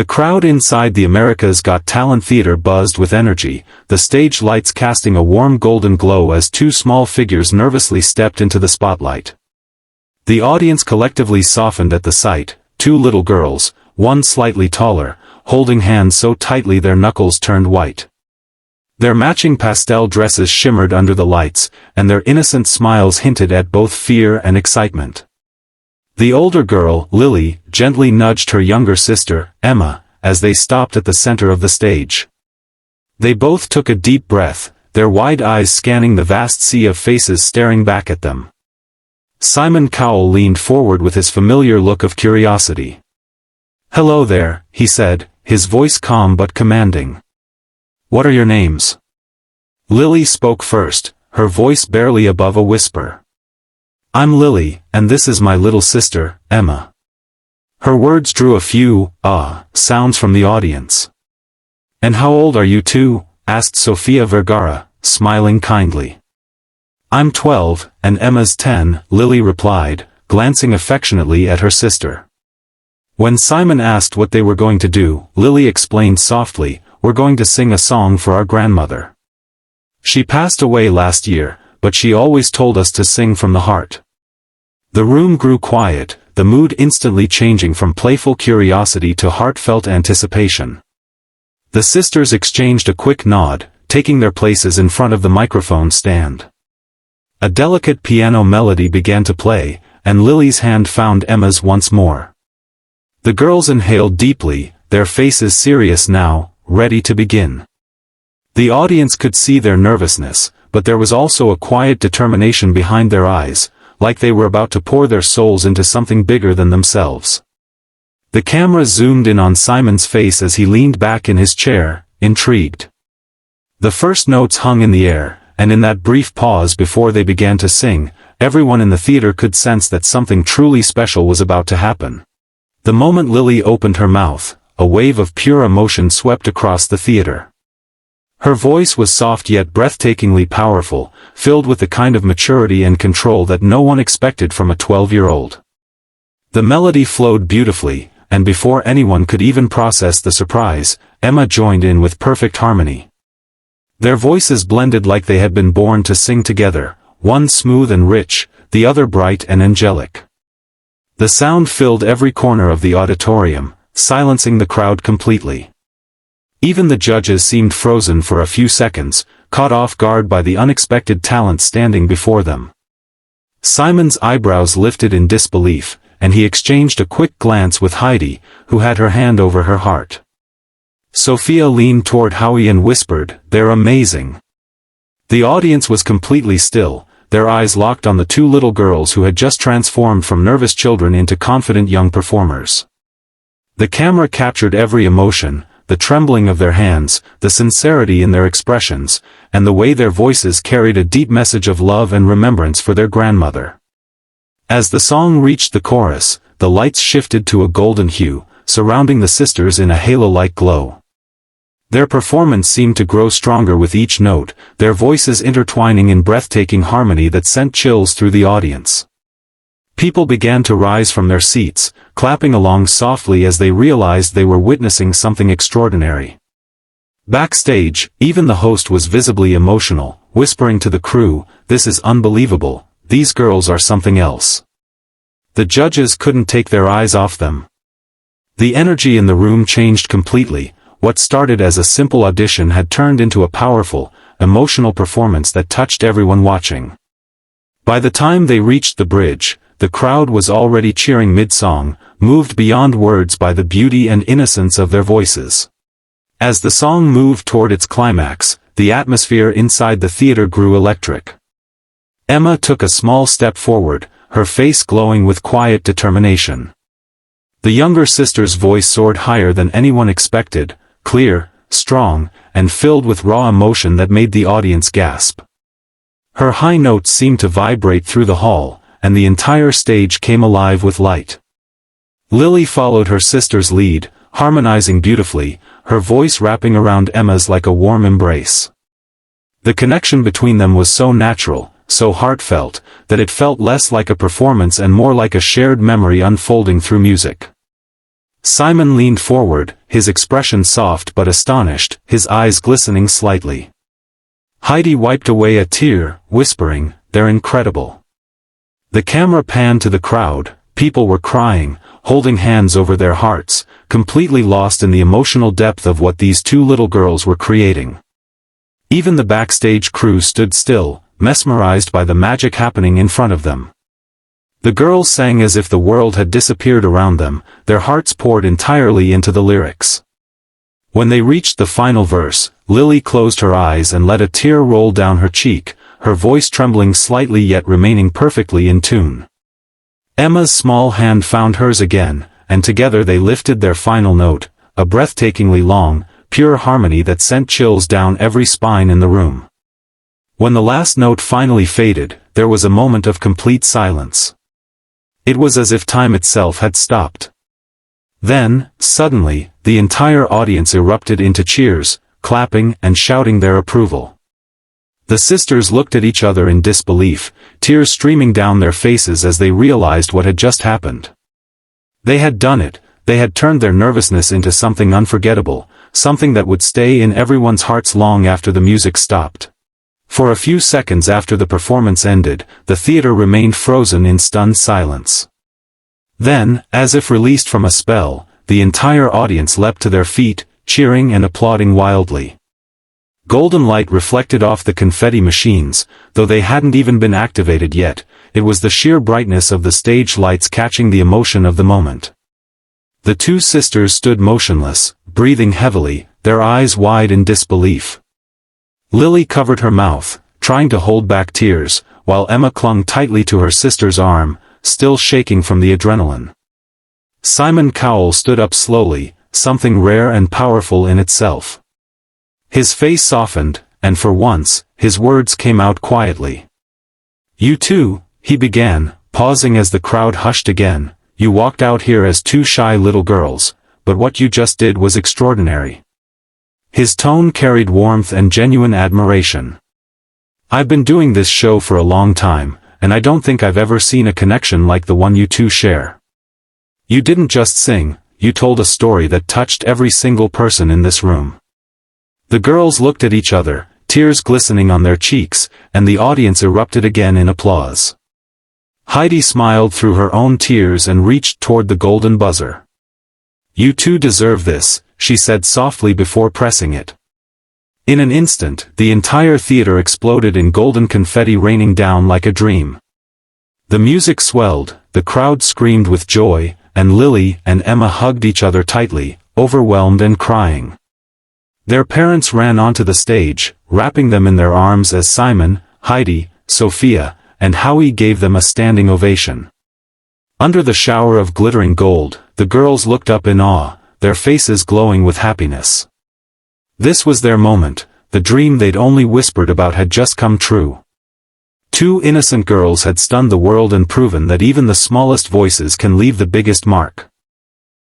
The crowd inside the America's Got Talent theater buzzed with energy, the stage lights casting a warm golden glow as two small figures nervously stepped into the spotlight. The audience collectively softened at the sight, two little girls, one slightly taller, holding hands so tightly their knuckles turned white. Their matching pastel dresses shimmered under the lights, and their innocent smiles hinted at both fear and excitement. The older girl, Lily, gently nudged her younger sister, Emma, as they stopped at the center of the stage. They both took a deep breath, their wide eyes scanning the vast sea of faces staring back at them. Simon Cowell leaned forward with his familiar look of curiosity. "Hello there," he said, his voice calm but commanding. "What are your names?" Lily spoke first, her voice barely above a whisper. "I'm Lily, and this is my little sister, Emma." Her words drew a few, sounds from the audience. "And how old are you two?" asked Sofia Vergara, smiling kindly. "I'm 12, and Emma's 10, Lily replied, glancing affectionately at her sister. When Simon asked what they were going to do, Lily explained softly, "We're going to sing a song for our grandmother. She passed away last year, but she always told us to sing from the heart." The room grew quiet, the mood instantly changing from playful curiosity to heartfelt anticipation. The sisters exchanged a quick nod, taking their places in front of the microphone stand. A delicate piano melody began to play, and Lily's hand found Emma's once more. The girls inhaled deeply, their faces serious now, ready to begin. The audience could see their nervousness, but there was also a quiet determination behind their eyes, like they were about to pour their souls into something bigger than themselves. The camera zoomed in on Simon's face as he leaned back in his chair, intrigued. The first notes hung in the air, and in that brief pause before they began to sing, everyone in the theater could sense that something truly special was about to happen. The moment Lily opened her mouth, a wave of pure emotion swept across the theater. Her voice was soft yet breathtakingly powerful, filled with the kind of maturity and control that no one expected from a 12-year-old. The melody flowed beautifully, and before anyone could even process the surprise, Emma joined in with perfect harmony. Their voices blended like they had been born to sing together, one smooth and rich, the other bright and angelic. The sound filled every corner of the auditorium, silencing the crowd completely. Even the judges seemed frozen for a few seconds, caught off guard by the unexpected talent standing before them. Simon's eyebrows lifted in disbelief, and he exchanged a quick glance with Heidi, who had her hand over her heart. Sophia leaned toward Howie and whispered, "They're amazing." The audience was completely still, their eyes locked on the two little girls who had just transformed from nervous children into confident young performers. The camera captured every emotion, the trembling of their hands, the sincerity in their expressions, and the way their voices carried a deep message of love and remembrance for their grandmother. As the song reached the chorus, the lights shifted to a golden hue, surrounding the sisters in a halo-like glow. Their performance seemed to grow stronger with each note, their voices intertwining in breathtaking harmony that sent chills through the audience. People began to rise from their seats, clapping along softly as they realized they were witnessing something extraordinary. Backstage, even the host was visibly emotional, whispering to the crew, "This is unbelievable, these girls are something else." The judges couldn't take their eyes off them. The energy in the room changed completely. What started as a simple audition had turned into a powerful, emotional performance that touched everyone watching. By the time they reached the bridge, the crowd was already cheering mid-song, moved beyond words by the beauty and innocence of their voices. As the song moved toward its climax, the atmosphere inside the theater grew electric. Emma took a small step forward, her face glowing with quiet determination. The younger sister's voice soared higher than anyone expected, clear, strong, and filled with raw emotion that made the audience gasp. Her high notes seemed to vibrate through the hall, and the entire stage came alive with light. Lily followed her sister's lead, harmonizing beautifully, her voice wrapping around Emma's like a warm embrace. The connection between them was so natural, so heartfelt, that it felt less like a performance and more like a shared memory unfolding through music. Simon leaned forward, his expression soft but astonished, his eyes glistening slightly. Heidi wiped away a tear, whispering, "They're incredible." The camera panned to the crowd. People were crying, holding hands over their hearts, completely lost in the emotional depth of what these two little girls were creating. Even the backstage crew stood still, mesmerized by the magic happening in front of them. The girls sang as if the world had disappeared around them, their hearts poured entirely into the lyrics. When they reached the final verse, Lily closed her eyes and let a tear roll down her cheek, her voice trembling slightly yet remaining perfectly in tune. Emma's small hand found hers again, and together they lifted their final note, a breathtakingly long, pure harmony that sent chills down every spine in the room. When the last note finally faded, there was a moment of complete silence. It was as if time itself had stopped. Then, suddenly, the entire audience erupted into cheers, clapping and shouting their approval. The sisters looked at each other in disbelief, tears streaming down their faces as they realized what had just happened. They had done it, they had turned their nervousness into something unforgettable, something that would stay in everyone's hearts long after the music stopped. For a few seconds after the performance ended, the theater remained frozen in stunned silence. Then, as if released from a spell, the entire audience leapt to their feet, cheering and applauding wildly. Golden light reflected off the confetti machines, though they hadn't even been activated yet. It was the sheer brightness of the stage lights catching the emotion of the moment. The two sisters stood motionless, breathing heavily, their eyes wide in disbelief. Lily covered her mouth, trying to hold back tears, while Emma clung tightly to her sister's arm, still shaking from the adrenaline. Simon Cowell stood up slowly, something rare and powerful in itself. His face softened, and for once, his words came out quietly. "You two," he began, pausing as the crowd hushed again, "you walked out here as two shy little girls, but what you just did was extraordinary." His tone carried warmth and genuine admiration. "I've been doing this show for a long time, and I don't think I've ever seen a connection like the one you two share. You didn't just sing, you told a story that touched every single person in this room." The girls looked at each other, tears glistening on their cheeks, and the audience erupted again in applause. Heidi smiled through her own tears and reached toward the golden buzzer. "You two deserve this," she said softly before pressing it. In an instant, the entire theater exploded in golden confetti raining down like a dream. The music swelled, the crowd screamed with joy, and Lily and Emma hugged each other tightly, overwhelmed and crying. Their parents ran onto the stage, wrapping them in their arms as Simon, Heidi, Sophia, and Howie gave them a standing ovation. Under the shower of glittering gold, the girls looked up in awe, their faces glowing with happiness. This was their moment, the dream they'd only whispered about had just come true. Two innocent girls had stunned the world and proven that even the smallest voices can leave the biggest mark.